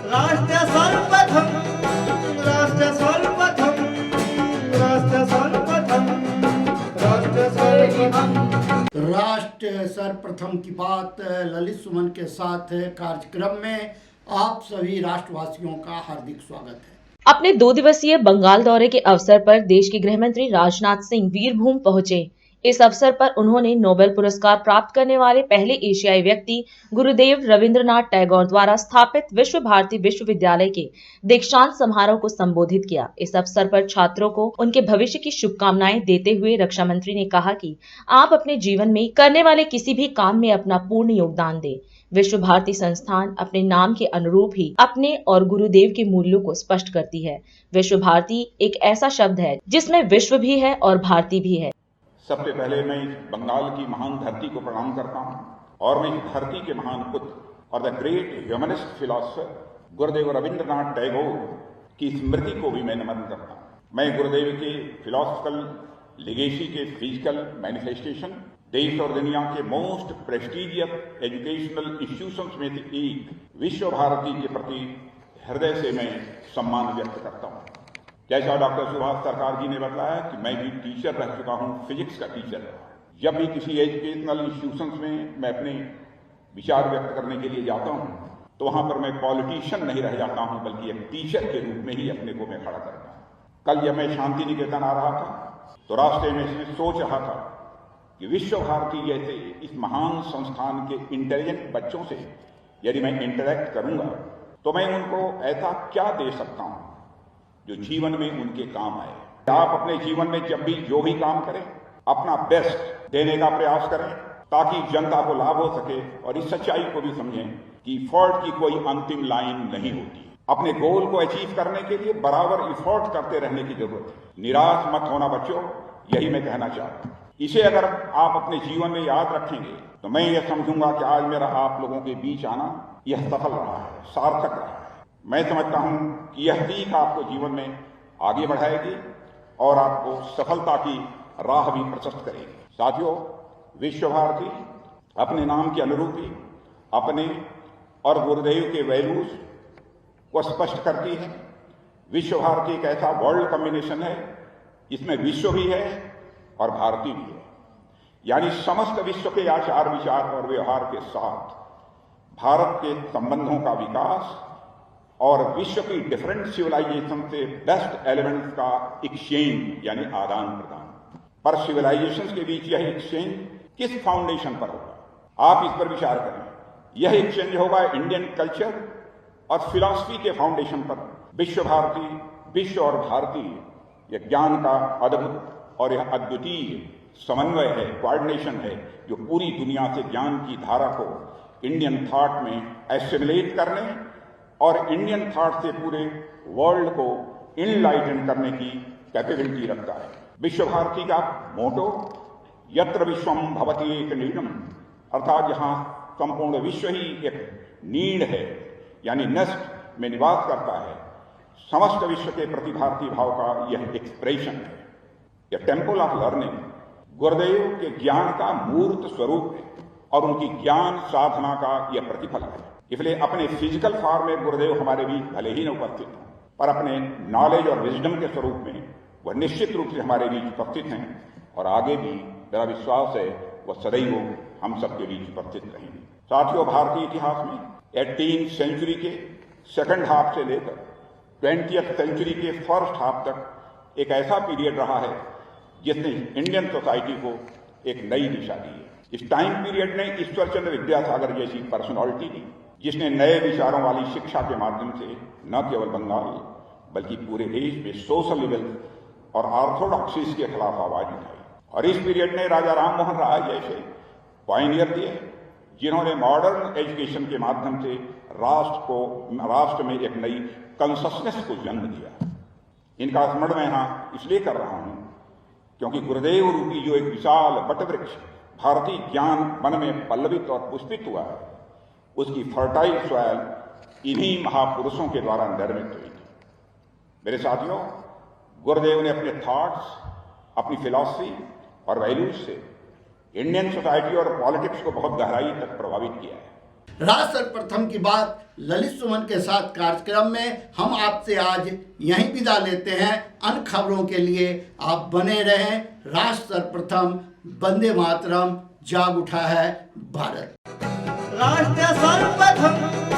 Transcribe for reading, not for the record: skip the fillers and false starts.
राष्ट्र सर्वप्रथम, राष्ट्र सर्वप्रथम, राष्ट्र सर्वप्रथम, राष्ट्र सर्वप्रथम। राष्ट्र सर्वप्रथम की बात ललित सुमन के साथ कार्यक्रम में आप सभी राष्ट्रवासियों का हार्दिक स्वागत है। अपने 2 दिवसीय बंगाल दौरे के अवसर पर देश के गृह मंत्री राजनाथ सिंह वीरभूम पहुंचे। इस अवसर पर उन्होंने नोबेल पुरस्कार प्राप्त करने वाले पहले एशियाई व्यक्ति गुरुदेव रविंद्रनाथ टैगोर द्वारा स्थापित विश्व भारती विश्वविद्यालय के दीक्षांत समारोह को संबोधित किया। इस अवसर पर छात्रों को उनके भविष्य की शुभकामनाएं देते हुए रक्षा मंत्री ने कहा कि आप अपने जीवन में करने वाले किसी भी काम में अपना पूर्ण योगदान दें। विश्व भारती संस्थान अपने नाम के अनुरूप ही अपने और गुरुदेव के मूल्यों को स्पष्ट करती है। विश्व भारती एक ऐसा शब्द है जिसमें विश्व भी है और भारती भी है। सबसे पहले मैं इस बंगाल की महान धरती को प्रणाम करता हूं और मैं इस धरती के महान पुत्र और the great humanist philosopher Gurudev Rabindranath Tagore की स्मृति को भी मैं नमन करता हूं। मैं गुरुदेव के फिलोसफिकल लिगेसी के फिजिकल मैनिफेस्टेशन देश और दुनिया के मोस्ट प्रेस्टीजियस एजुकेशनल इंस्टीट्यूशंस में से एक विश्व भारती के प्रति हृदय से मैं सम्मान व्यक्त करता हूं। जैसा डॉक्टर सुभाष सरकार जी ने बताया कि मैं भी टीचर रह चुका हूं, फिजिक्स का टीचर। जब भी किसी एजुकेशनल इंस्टीट्यूशंस में मैं अपने विचार व्यक्त करने के लिए जाता हूं तो वहां पर मैं पॉलिटिशियन नहीं रह जाता हूं बल्कि एक टीचर के रूप में ही अपने को मैं खड़ा करता हूं। कल जब मैं शांति निकेतन आ रहा था तो रास्ते में इसमें सोच रहा था कि विश्व भारती जैसे इस महान संस्थान के इंटेलिजेंट बच्चों से यदि मैं इंटरेक्ट करूंगा तो मैं उनको ऐसा क्या दे सकता हूं जो जीवन में उनके काम आए। आप अपने जीवन में जब भी जो भी काम करें अपना बेस्ट देने का प्रयास करें ताकि जनता को लाभ हो सके और इस सच्चाई को भी समझें कि इफोर्ट की कोई अंतिम लाइन नहीं होती। अपने गोल को अचीव करने के लिए बराबर इफोर्ट करते रहने की जरूरत है। निराश मत होना बच्चों, यही मैं कहना चाहता हूं। इसे अगर आप अपने जीवन में याद रखेंगे तो मैं ये समझूंगा कि आज मेरा आप लोगों के बीच आना यह सफल रहा है, सार्थक रहा है। मैं समझता हूं कि यह सीख आपको जीवन में आगे बढ़ाएगी और आपको सफलता की राह भी प्रशस्त करेगी। साथियों, विश्व भारती अपने नाम के अनुरूप ही अपने और गुरुदेव के वैल्यूज को स्पष्ट करती है। विश्व भारती एक ऐसा वर्ल्ड कॉम्बिनेशन है जिसमें विश्व भी है और भारती भी है, यानी समस्त विश्व के आचार विचार और व्यवहार के साथ भारत के संबंधों का विकास और विश्व की डिफरेंट सिविलाइजेशन से बेस्ट एलिमेंट्स का एक्सचेंज यानी आदान प्रदान। पर सिविलाइजेशन के बीच यह एक्सचेंज किस फाउंडेशन पर होगा, आप इस पर विचार करें। यह एक्सचेंज होगा इंडियन कल्चर और फिलॉसफी के फाउंडेशन पर। विश्व भारती, विश्व और भारतीय यह ज्ञान का अद्भुत और यह अद्वितीय समन्वय है, कोऑर्डिनेशन है जो पूरी दुनिया से ज्ञान की धारा को इंडियन थॉट में एसिमिलेट करने और इंडियन थॉट से पूरे वर्ल्ड को इनलाइटन करने की कैपेबिलिटी रखता है। विश्व भारती का मोटो यत्र विश्वम भवति एक नीडम, अर्थात जहां संपूर्ण विश्व ही एक नीड है यानी नेस्ट में निवास करता है, समस्त विश्व के प्रति भारतीय भाव का यह एक्सप्रेशन है। यह टेम्पल ऑफ लर्निंग गुरुदेव के ज्ञान का मूर्त स्वरूप है और उनकी ज्ञान साधना का यह प्रतिफल है। इसलिए अपने फिजिकल फॉर्म में गुरुदेव हमारे बीच भले ही न उपस्थित हों, पर अपने नॉलेज और विजडम के स्वरूप में वह निश्चित रूप से हमारे बीच उपस्थित हैं और आगे भी मेरा विश्वास है वह सदैव हम सबके बीच उपस्थित रहेंगे। साथियों, भारतीय इतिहास में 18वीं सेंचुरी के सेकंड हाफ से लेकर 20वीं सेंचुरी के फर्स्ट हाफ तक एक ऐसा पीरियड रहा है जिसने इंडियन सोसाइटी को एक नई दिशा दी है। इस टाइम पीरियड ने ईश्वर चंद्र विद्यासागर जैसी पर्सनालिटी दी जिसने नए विचारों वाली शिक्षा के माध्यम से न केवल बंगाल बल्कि पूरे देश में सोशल लिबरल और ऑर्थोडॉक्सीज के खिलाफ आवाज उठाई। और इस पीरियड ने राजा राम मोहन राय जैसे पायनियर दिए जिन्होंने मॉडर्न एजुकेशन के माध्यम से राष्ट्र में एक नई कंससनेस को जन्म दिया। इनका स्मरण मैं यहाँ इसलिए कर रहा हूँ क्योंकि गुरुदेव रूपी जो एक विशाल वटवृक्ष भारतीय ज्ञान मन में पल्लवित और पुष्पित हुआ है, उसकी फर्टाइल सॉइल इन्हीं महापुरुषों के द्वारा निर्मित हुई थी। मेरे साथियों, गुरुदेव ने अपने थॉट्स, अपनी फिलॉसफी और वैल्यूज से इंडियन सोसाइटी और पॉलिटिक्स को बहुत गहराई तक प्रभावित किया है। राष्ट्र सर्वप्रथम की बात ललित सुमन के साथ कार्यक्रम में हम आपसे आज यहीं विदा लेते हैं। अन्य खबरों के लिए आप बने रहें। राष्ट्र सर्वप्रथम, वंदे मातरम, जाग उठा है भारत। राष्ट्र सर्वप्रथम